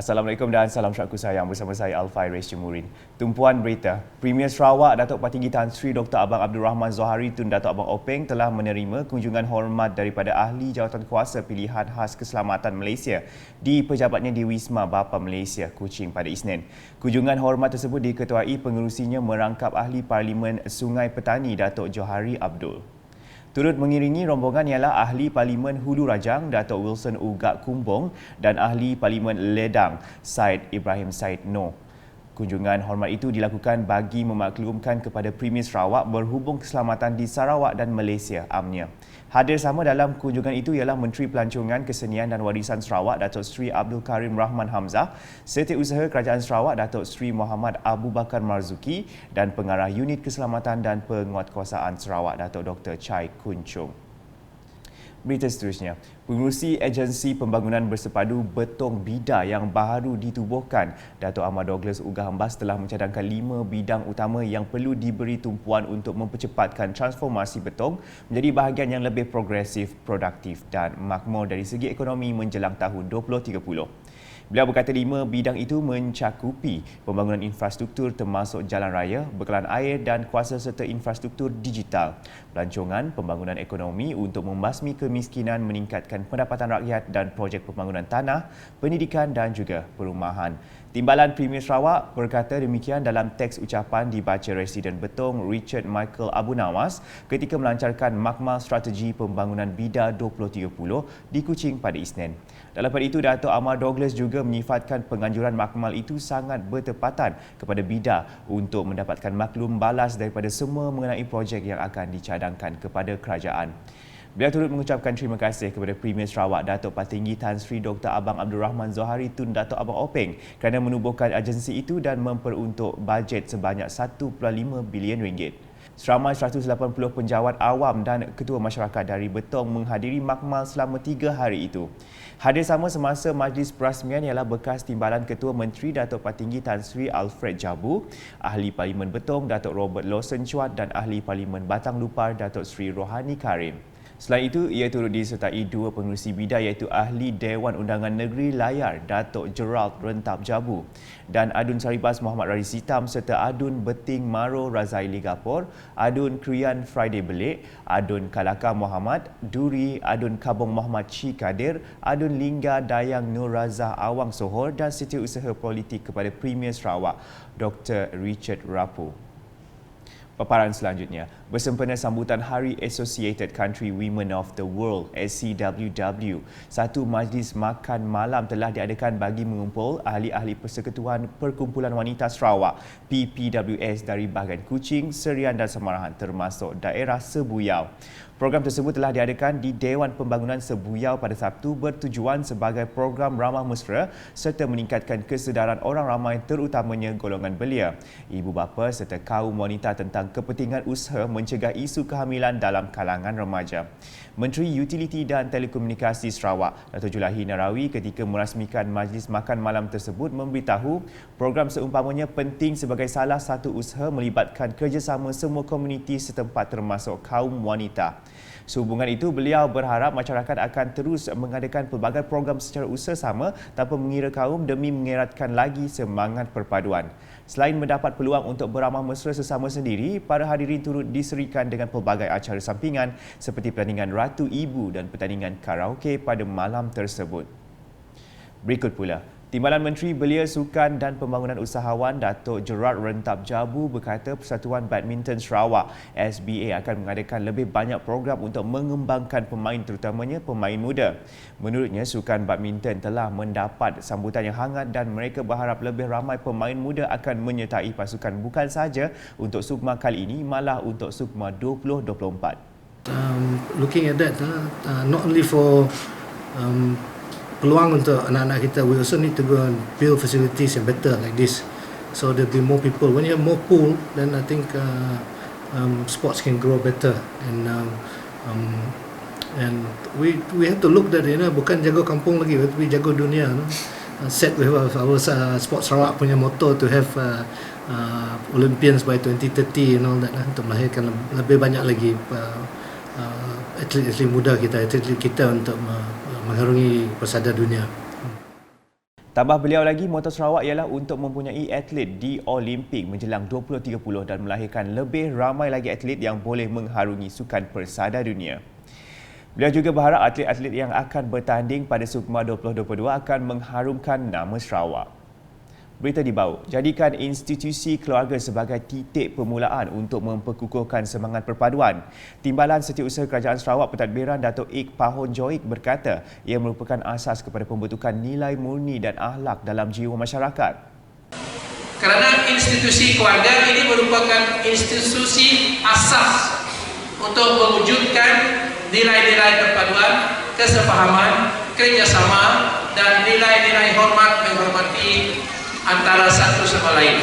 Assalamualaikum dan salam syakku sayang, bersama saya Alfai Reis Jemurin. Tumpuan berita, Premier Sarawak Datuk Partinggi Tan Sri Dr. Abang Abdul Rahman Zohari Tun Datuk Abang Openg telah menerima kunjungan hormat daripada Ahli Jawatankuasa Pilihan Khas Keselamatan Malaysia di pejabatnya di Wisma Bapa Malaysia, Kuching pada Isnin. Kunjungan hormat tersebut diketuai pengerusinya merangkap Ahli Parlimen Sungai Petani Datuk Johari Abdul. Turut mengiringi rombongan ialah Ahli Parlimen Hulu Rajang Datuk Wilson Ugak Kumbong dan Ahli Parlimen Ledang Syed Ibrahim Syed Noh. Kunjungan hormat itu dilakukan bagi memaklumkan kepada Premier Sarawak berhubung keselamatan di Sarawak dan Malaysia amnya. Hadir sama dalam kunjungan itu ialah Menteri Pelancongan, Kesenian dan Warisan Sarawak Datuk Seri Abdul Karim Rahman Hamzah, Setiausaha Kerajaan Sarawak Datuk Seri Muhammad Abu Bakar Marzuki dan Pengarah Unit Keselamatan dan Penguatkuasaan Sarawak Datuk Dr. Chai Kun Chung. Berita seterusnya, pengurusi Agensi Pembangunan Bersepadu Betong Bida yang baru ditubuhkan, Datuk Ahmad Douglas Ugah Hambas telah mencadangkan 5 bidang utama yang perlu diberi tumpuan untuk mempercepatkan transformasi betong menjadi bahagian yang lebih progresif, produktif dan makmur dari segi ekonomi menjelang tahun 2030. Beliau berkata 5 bidang itu mencakupi pembangunan infrastruktur termasuk jalan raya, bekalan air dan kuasa serta infrastruktur digital, pelancongan, pembangunan ekonomi untuk membasmi kemiskinan, meningkatkan pendapatan rakyat dan projek pembangunan tanah, pendidikan dan juga perumahan. Timbalan Premier Sarawak berkata demikian dalam teks ucapan dibaca Residen Betong Richard Michael Abu Nawas ketika melancarkan Makmal Strategi Pembangunan Bida 2030 di Kuching pada Isnin. Dalam pada itu, Datuk Ahmad Douglas juga menyifatkan penganjuran makmal itu sangat bertepatan kepada Bida untuk mendapatkan maklum balas daripada semua mengenai projek yang akan dicadangkan kepada kerajaan. Beliau turut mengucapkan terima kasih kepada Premier Sarawak Datuk Partinggi Tan Sri Dr. Abang Abdul Rahman Zohari Tun Datuk Abang Openg kerana menubuhkan agensi itu dan memperuntuk bajet sebanyak 1.5 bilion ringgit. Seramai 180 penjawat awam dan ketua masyarakat dari Betong menghadiri makmal selama 3 hari itu. Hadir sama semasa majlis perasmian ialah bekas timbalan Ketua Menteri Datuk Partinggi Tan Sri Alfred Jabu, Ahli Parlimen Betong Datuk Robert Lawson Chuat dan Ahli Parlimen Batang Lupar Datuk Sri Rohani Karim. Selain itu, ia turut disertai 2 pengerusi bida iaitu Ahli Dewan Undangan Negeri Layar Datuk Gerald Rentap Jabu dan Adun Saribas Muhammad Raris Hitam serta Adun Beting Maro Razaili Gapor, Adun Krian Friday Belik, Adun Kalaka Muhammad Duri, Adun Kabong Muhammad Chi Kadir, Adun Lingga Dayang Nur Razah Awang Sohor dan Setiausaha Politik kepada Premier Sarawak Dr. Richard Rapu. Paparan selanjutnya, bersempena sambutan Hari Associated Country Women of the World (SCWW), satu majlis makan malam telah diadakan bagi mengumpul ahli-ahli Persekutuan Perkumpulan Wanita Sarawak (PPWS) dari bahagian Kuching, Serian dan Samarahan termasuk daerah Sebuyau. Program tersebut telah diadakan di Dewan Pembangunan Sebuyau pada Sabtu bertujuan sebagai program ramah mesra serta meningkatkan kesedaran orang ramai terutamanya golongan belia, ibu bapa serta kaum wanita tentang kepentingan usaha mencegah isu kehamilan dalam kalangan remaja. Menteri Utiliti dan Telekomunikasi Sarawak, Dato' Julahi Narawi ketika merasmikan majlis makan malam tersebut memberitahu program seumpamanya penting sebagai salah satu usaha melibatkan kerjasama semua komuniti setempat termasuk kaum wanita. Sehubungan itu, beliau berharap masyarakat akan terus mengadakan pelbagai program secara usaha sama tanpa mengira kaum demi mengeratkan lagi semangat perpaduan. Selain mendapat peluang untuk beramah mesra sesama sendiri, para hadirin turut diserikan dengan pelbagai acara sampingan seperti pertandingan Ratu Ibu dan pertandingan karaoke pada malam tersebut. Berikut pula, Timbalan Menteri Belia Sukan dan Pembangunan Usahawan Datuk Gerard Rentap Jabu berkata Persatuan Badminton Sarawak SBA akan mengadakan lebih banyak program untuk mengembangkan pemain terutamanya pemain muda. Menurutnya, sukan badminton telah mendapat sambutan yang hangat dan mereka berharap lebih ramai pemain muda akan menyertai pasukan bukan sahaja untuk Sukma kali ini malah untuk Sukma 2024. Looking at that, not only for peluang untuk anak-anak kita, we also need to go and build facilities yang better like this, so there'll be more people. When you have more pool, then I think sports can grow better, and we have to look that, bukan jago kampung lagi, we jago dunia. Set with our Sports Sarawak punya motto to have Olympians by 2030 and all that, untuk melahirkan lebih banyak lagi atlet-atlet muda kita, atlet kita untuk mengharungi persada dunia. Tambah beliau lagi, moto Sarawak ialah untuk mempunyai atlet di Olimpik menjelang 2030 dan melahirkan lebih ramai lagi atlet yang boleh mengharungi sukan persada dunia. Beliau juga berharap atlet-atlet yang akan bertanding pada SUKMA 2022 akan mengharumkan nama Sarawak. Berita di bawah, jadikan institusi keluarga sebagai titik permulaan untuk memperkukuhkan semangat perpaduan. Timbalan Setiausaha Kerajaan Sarawak Pentadbiran Datuk Ik Pahon Joik berkata ia merupakan asas kepada pembentukan nilai murni dan akhlak dalam jiwa masyarakat. Kerana institusi keluarga ini merupakan institusi asas untuk mewujudkan nilai-nilai perpaduan, kesepahaman, kerjasama dan nilai-nilai hormat menghormati antara satu sama lain.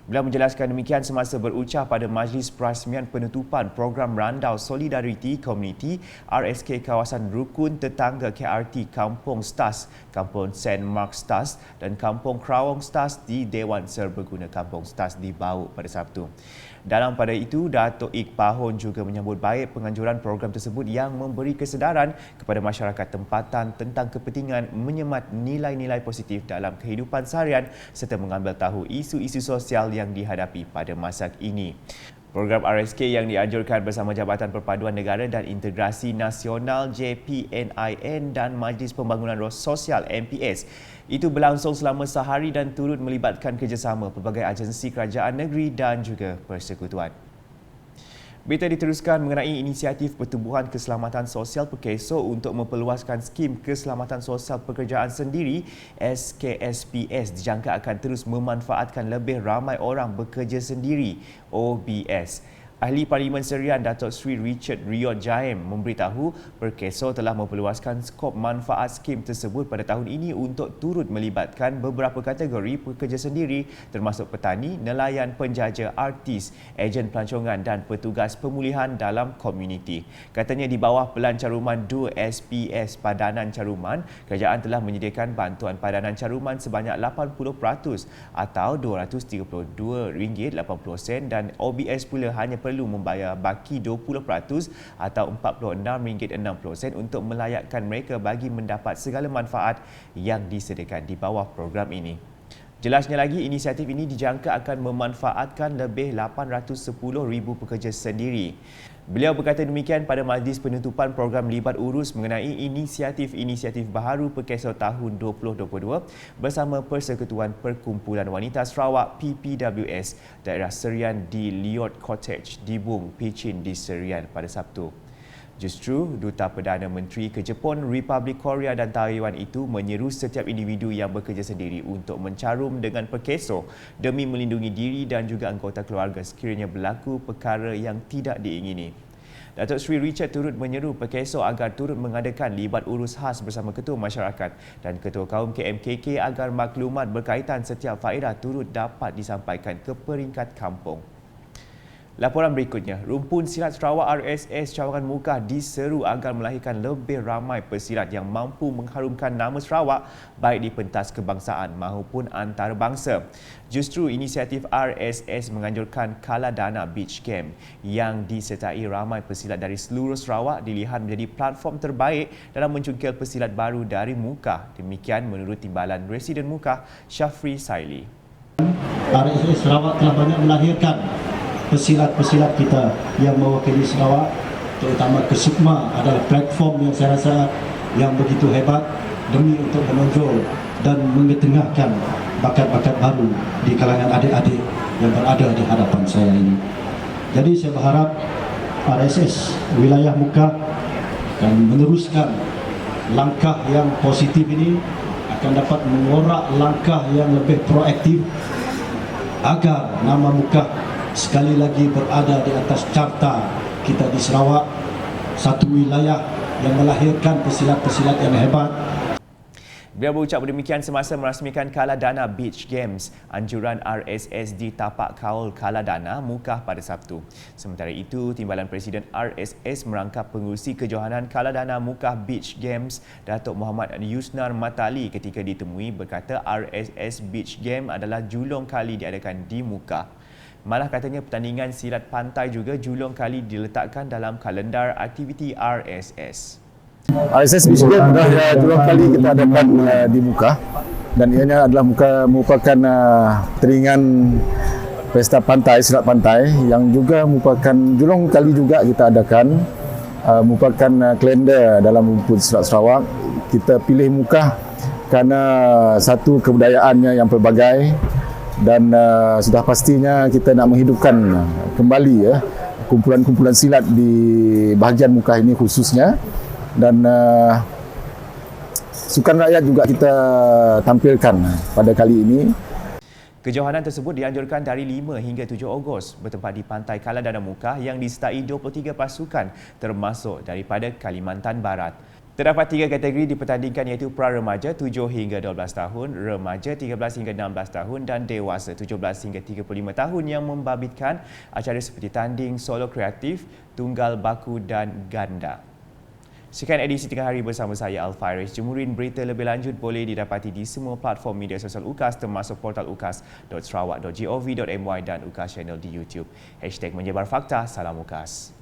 Beliau menjelaskan demikian semasa berucap pada Majlis Perasmian Penutupan Program Randau Solidariti Komuniti RSK kawasan Rukun Tetangga KRT Kampung Stas, Kampung St. Mark Stas dan Kampung Kerawang Stas di Dewan Serbaguna Kampung Stas di Bau pada Sabtu. Dalam pada itu, Datuk Ik Pahon juga menyambut baik penganjuran program tersebut yang memberi kesedaran kepada masyarakat tempatan tentang kepentingan menyemat nilai-nilai positif dalam kehidupan seharian serta mengambil tahu isu-isu sosial yang dihadapi pada masa ini. Program RSK yang dianjurkan bersama Jabatan Perpaduan Negara dan Integrasi Nasional JPNIN dan Majlis Pembangunan Sosial MPS itu berlangsung selama sehari dan turut melibatkan kerjasama pelbagai agensi kerajaan negeri dan juga persekutuan. Berita diteruskan mengenai inisiatif Pertubuhan Keselamatan Sosial Perkeso untuk memperluaskan skim keselamatan sosial pekerjaan sendiri SKSPS dijangka akan terus memanfaatkan lebih ramai orang bekerja sendiri OBS. Ahli Parlimen Serian Datuk Seri Richard Riyod Jaim memberitahu Perkeso telah memperluaskan skop manfaat skim tersebut pada tahun ini untuk turut melibatkan beberapa kategori pekerja sendiri termasuk petani, nelayan, penjaja, artis, ejen pelancongan dan petugas pemulihan dalam komuniti. Katanya di bawah Pelan Caruman 2 SPS Padanan Caruman, kerajaan telah menyediakan bantuan padanan caruman sebanyak 80% atau RM232.80 dan OBS pula hanya perlu membayar baki 20% atau RM46.60 untuk melayakkan mereka bagi mendapat segala manfaat yang disediakan di bawah program ini. Jelasnya lagi, inisiatif ini dijangka akan memanfaatkan lebih 810,000 pekerja sendiri. Beliau berkata demikian pada majlis penutupan program libat urus mengenai inisiatif-inisiatif baharu Perkeso tahun 2022 bersama Persekutuan Perkumpulan Wanita Sarawak PPWS daerah Serian di Liot Cottage di Bung Pichin di Serian pada Sabtu. Justru, Duta Perdana Menteri ke Jepun, Republik Korea dan Taiwan itu menyeru setiap individu yang bekerja sendiri untuk mencarum dengan Perkeso demi melindungi diri dan juga anggota keluarga sekiranya berlaku perkara yang tidak diingini. Datuk Seri Richard turut menyeru Perkeso agar turut mengadakan libat urus khas bersama Ketua Masyarakat dan Ketua Kaum KMKK agar maklumat berkaitan setiap faedah turut dapat disampaikan ke peringkat kampung. Laporan berikutnya, Rumpun Silat Sarawak RSS Cawangan Mukah diseru agar melahirkan lebih ramai pesilat yang mampu mengharumkan nama Sarawak baik di pentas kebangsaan maupun antarabangsa. Justru inisiatif RSS menganjurkan Kala Dana Beach Camp yang disertai ramai pesilat dari seluruh Sarawak dilihat menjadi platform terbaik dalam mencungkil pesilat baru dari Mukah. Demikian menurut Timbalan Residen Mukah, Syafri Saili. RSS Sarawak telah banyak melahirkan pesilat-pesilat kita yang mewakili Sarawak, terutama ke SUKMA adalah platform yang saya rasa yang begitu hebat demi untuk menonjol dan mengetengahkan bakat-bakat baru di kalangan adik-adik yang berada di hadapan saya ini. Jadi saya berharap RSS wilayah Mukah akan meneruskan langkah yang positif ini, akan dapat mengorak langkah yang lebih proaktif agar nama Mukah sekali lagi berada di atas carta kita di Sarawak, satu wilayah yang melahirkan pesilat-pesilat yang hebat. Beliau berucap demikian semasa merasmikan Kala Dana Beach Games, anjuran RSS di tapak kaul Kala Dana Mukah pada Sabtu. Sementara itu, Timbalan Presiden RSS merangkap pengurusi kejohanan Kala Dana Mukah Beach Games, Datuk Muhammad Yusnar Matali ketika ditemui berkata RSS Beach Game adalah julung kali diadakan di Mukah. Malah katanya pertandingan silat pantai juga julung kali diletakkan dalam kalendar aktiviti RSS. RSS Beach Game dah julung kali kita adakan di Mukah. dan ianya adalah merupakan teringan pesta pantai, silat pantai yang juga merupakan julung kali juga kita adakan, merupakan kalender dalam rumput Silat Sarawak. Kita pilih Mukah kerana satu kebudayaannya yang pelbagai dan sudah pastinya kita nak menghidupkan kembali kumpulan-kumpulan silat di bahagian Mukah ini khususnya, dan sukan rakyat juga kita tampilkan pada kali ini. Kejohanan tersebut dianjurkan dari 5 hingga 7 Ogos bertempat di Pantai Kaladana Mukah yang disertai 23 pasukan termasuk daripada Kalimantan Barat. Terdapat 3 kategori dipertandingkan iaitu pra-remaja 7 hingga 12 tahun, remaja 13 hingga 16 tahun dan dewasa 17 hingga 35 tahun yang membabitkan acara seperti tanding solo kreatif, tunggal baku dan ganda. Sekian edisi Tengah Hari bersama saya Al-Fairiz Jemurin. Berita lebih lanjut boleh didapati di semua platform media sosial UKAS termasuk portal ukas.sarawak.gov.my dan UKAS Channel di YouTube. #menyebar fakta, salam UKAS.